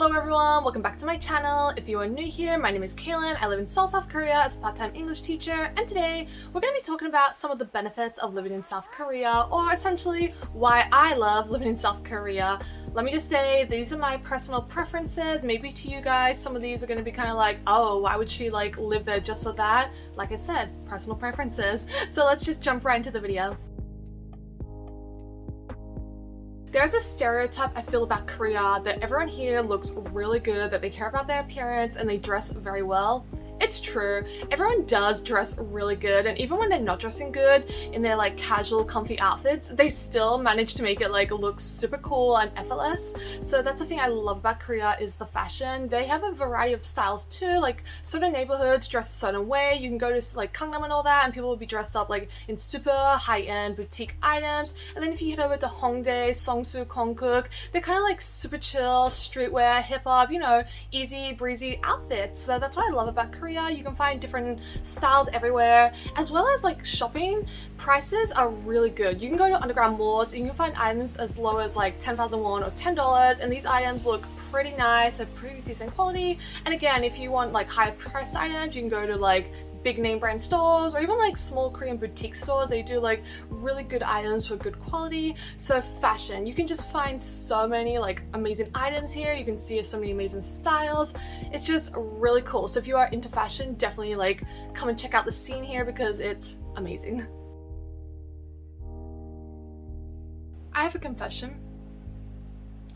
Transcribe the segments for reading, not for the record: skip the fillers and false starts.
Hello everyone, welcome back to my channel. If you are new here, my name is Kaylin. I live in Seoul, South Korea as a part-time English teacher, and today we're going to be talking about some of the benefits of living in South Korea, or essentially why I love living in South Korea. Let me just say, these are my personal preferences. Maybe to you guys, some of these are going to be kind of like, oh, why would she like live there just for that? Like I said, personal preferences. So let's just jump right into the video. There's a stereotype I feel about Korea that everyone here looks really good, that they care about their appearance and they dress very well. It's true, everyone does dress really good, and even when they're not dressing good in their like casual comfy outfits, they still manage to make it like look super cool and effortless. So that's the thing I love about Korea, is the fashion. They have a variety of styles too, like certain neighborhoods dress a certain way. You can go to like Gangnam and all that and people will be dressed up like in super high-end boutique items, and then if you head over to Hongdae, Seongsu, Kongguk, they're kind of like super chill, streetwear, hip-hop, you know, easy breezy outfits. So that's what I love about Korea. You can find different styles everywhere, as well as like shopping prices are really good. You can go to underground malls, you can find items as low as like 10,000 won or $10, and these items look pretty nice and pretty decent quality. And again, if you want like high priced items, you can go to like big name brand stores or even like small Korean boutique stores. They do like really good items for good quality. So fashion, you can just find so many like amazing items here. You can see so many amazing styles. It's just really cool. So if you are into fashion, definitely like come and check out the scene here because it's amazing. I have a confession.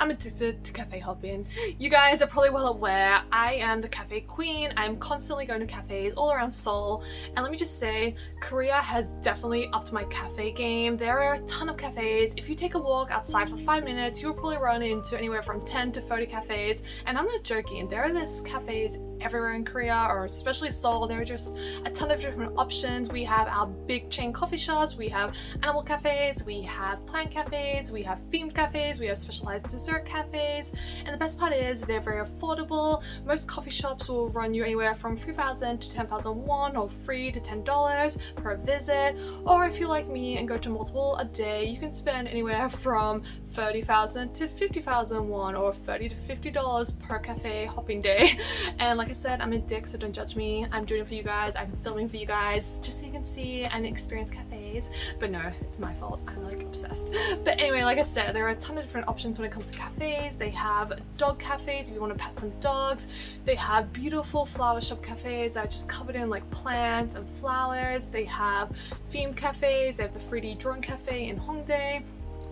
I'm addicted to cafe hopping. You guys are probably well aware, I am the cafe queen. I'm constantly going to cafes all around Seoul, and let me just say, Korea has definitely upped my cafe game. There are a ton of cafes. If you take a walk outside for 5 minutes, you'll probably run into anywhere from 10 to 30 cafes, and I'm not joking. There are these cafes everywhere in Korea, or especially Seoul. There are just a ton of different options. We have our big chain coffee shops, we have animal cafes, we have plant cafes, we have themed cafes, we have specialized dessert cafes, and the best part is they're very affordable. Most coffee shops will run you anywhere from 3,000 to 10,000 won, or $3 to $10 per visit, or if you're like me and go to multiple a day, you can spend anywhere from 30,000 to 50,000 won, or $30 to $50 per cafe hopping day. And like I said, I'm a dick, so don't judge me. I'm doing it for you guys. I'm filming for you guys just so you can see and experience cafes. But no, it's my fault. I'm like obsessed. But anyway, like I said, there are a ton of different options when it comes to cafes. They have dog cafes if you want to pet some dogs. They have beautiful flower shop cafes that are just covered in like plants and flowers. They have themed cafes. They have the 3D drawing cafe in Hongdae.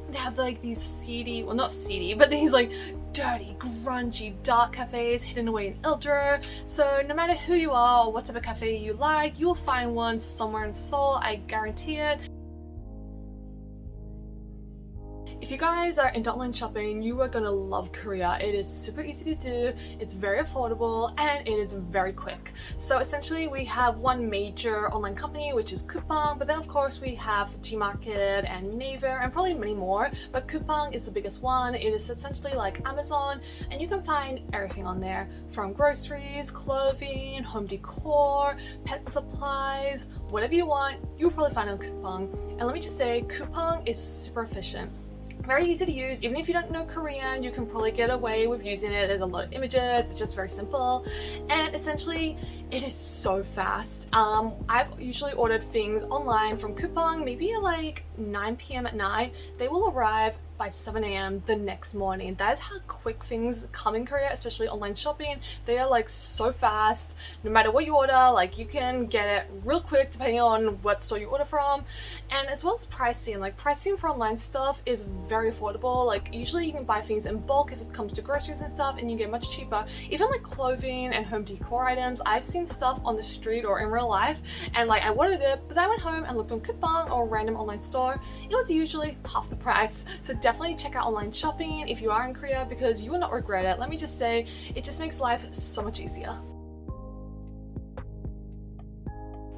They have like these seedy, well not seedy, but these like dirty, grungy, dark cafes hidden away in Ildra. So no matter who you are or what type of cafe you like, you will find one somewhere in Seoul, I guarantee it. If you guys are into online shopping, you are gonna love Korea. It is super easy to do, it's very affordable, and it is very quick. So essentially we have one major online company, which is Coupang, but then of course we have Gmarket and Naver and probably many more, but Coupang is the biggest one. It is essentially like Amazon, and you can find everything on there, from groceries, clothing, home decor, pet supplies, whatever you want, you'll probably find on Coupang. And let me just say, Coupang is super efficient. Very easy to use. Even if you don't know Korean, you can probably get away with using it. There's a lot of images, it's just very simple, and essentially it is so fast. I've usually ordered things online from Coupang maybe at like 9 p.m. at night. They will arrive by 7 a.m. the next morning. That is how quick things come in Korea, especially online shopping. They are like so fast. No matter what you order, like you can get it real quick depending on what store you order from. And as well as pricing, like pricing for online stuff is very affordable. Like usually you can buy things in bulk if it comes to groceries and stuff, and you get much cheaper. Even like clothing and home decor items, I've seen stuff on the street or in real life and like I wanted it, but then I went home and looked on Coupang or a random online store. It was usually half the price. So definitely check out online shopping if you are in Korea, because you will not regret it. Let me just say, it just makes life so much easier.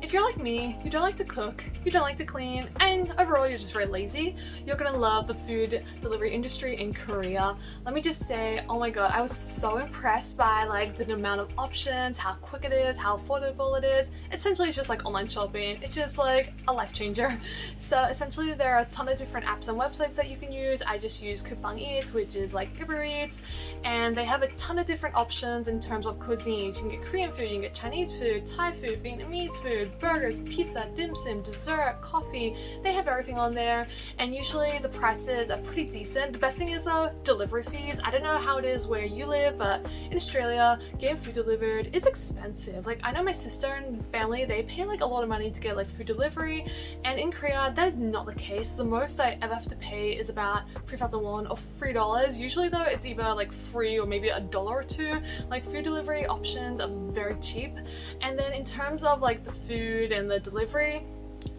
If you're like me, you don't like to cook, you don't like to clean, and overall you're just very lazy, you're gonna love the food delivery industry in Korea. Let me just say, oh my god, I was so impressed by like the amount of options, how quick it is, how affordable it is. Essentially it's just like online shopping. It's just like a life changer. So essentially there are a ton of different apps and websites that you can use. I just use Coupang Eats, which is like Uber Eats, and they have a ton of different options in terms of cuisines. You can get Korean food, you can get Chinese food, Thai food, Vietnamese food, burgers, pizza, dim sum, dessert, coffee. They have everything on there, and usually the prices are pretty decent. The best thing is though, delivery fees. I don't know how it is where you live, but in Australia, getting food delivered is expensive. Like I know my sister and family, they pay like a lot of money to get like food delivery, and in Korea that is not the case. The most I ever have to pay is about 3,000 won or $3. Usually though, it's either like free or maybe $1 or $2. Like food delivery options are very cheap. And then in terms of like the food and the delivery,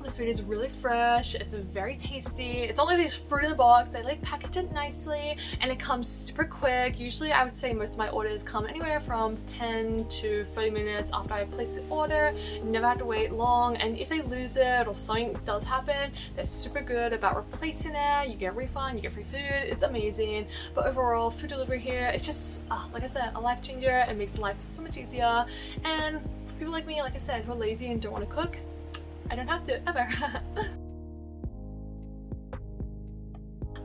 the food is really fresh, it's very tasty, it's only this fruit in the box, they like package it nicely, and it comes super quick. Usually I would say most of my orders come anywhere from 10 to 30 minutes after I place the order. Never have to wait long, and if they lose it or something does happen, they're super good about replacing it. You get a refund, you get free food, it's amazing. But overall, food delivery here, it's just like I said, a life changer. It makes life so much easier, and for people like me, like I said, who are lazy and don't want to cook, I don't have to ever.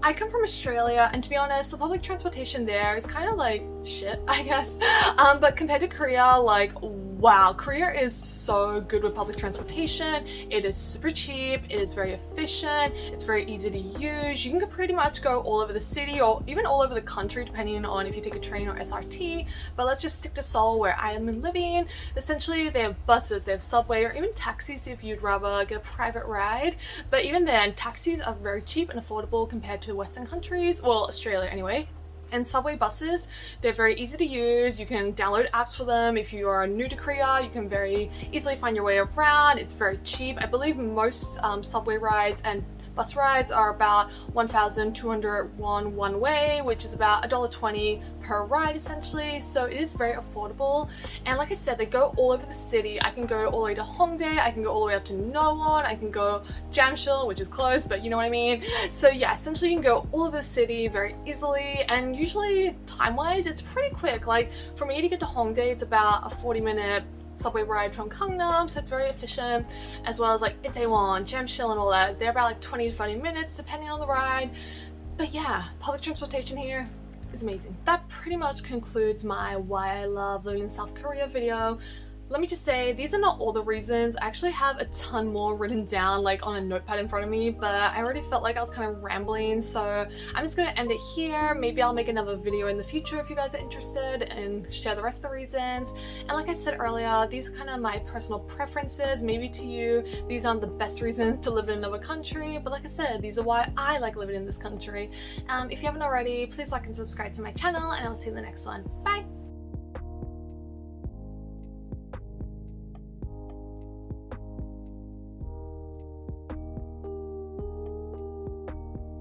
I come from Australia, and to be honest, the public transportation there is kind of like shit, I guess. But compared to Korea, like wow, Korea is so good with public transportation. It is super cheap, it is very efficient, it's very easy to use. You can pretty much go all over the city or even all over the country depending on if you take a train or SRT. But let's just stick to Seoul where I am living. Essentially they have buses, they have subway, or even taxis if you'd rather get a private ride. But even then, taxis are very cheap and affordable compared to Western countries, well Australia anyway. And subway buses, they're very easy to use. You can download apps for them. If you are new to Korea, you can very easily find your way around. It's very cheap. I believe most subway rides and bus rides are about 1,200 won one way, which is about $1.20 per ride essentially. So it is very affordable. And like I said, they go all over the city. I can go all the way to Hongdae, I can go all the way up to Nowon, I can go Jamshil, which is close, but you know what I mean. So yeah, essentially you can go all over the city very easily, and usually time-wise it's pretty quick. Like for me to get to Hongdae, it's about a 40-minute subway ride from Gangnam, so it's very efficient, as well as like Itaewon, Jamshil and all that. They're about like 20 to 30 minutes depending on the ride. But yeah, public transportation here is amazing. That pretty much concludes my why I love living in South Korea video. Let me just say, these are not all the reasons. I actually have a ton more written down like on a notepad in front of me, but I already felt like I was kind of rambling, so I'm just going to end it here. Maybe I'll make another video in the future if you guys are interested and share the rest of the reasons. And like I said earlier, these are kind of my personal preferences. Maybe to you, these aren't the best reasons to live in another country, but like I said, these are why I like living in this country. If you haven't already, please like and subscribe to my channel, and I'll see you in the next one. Bye!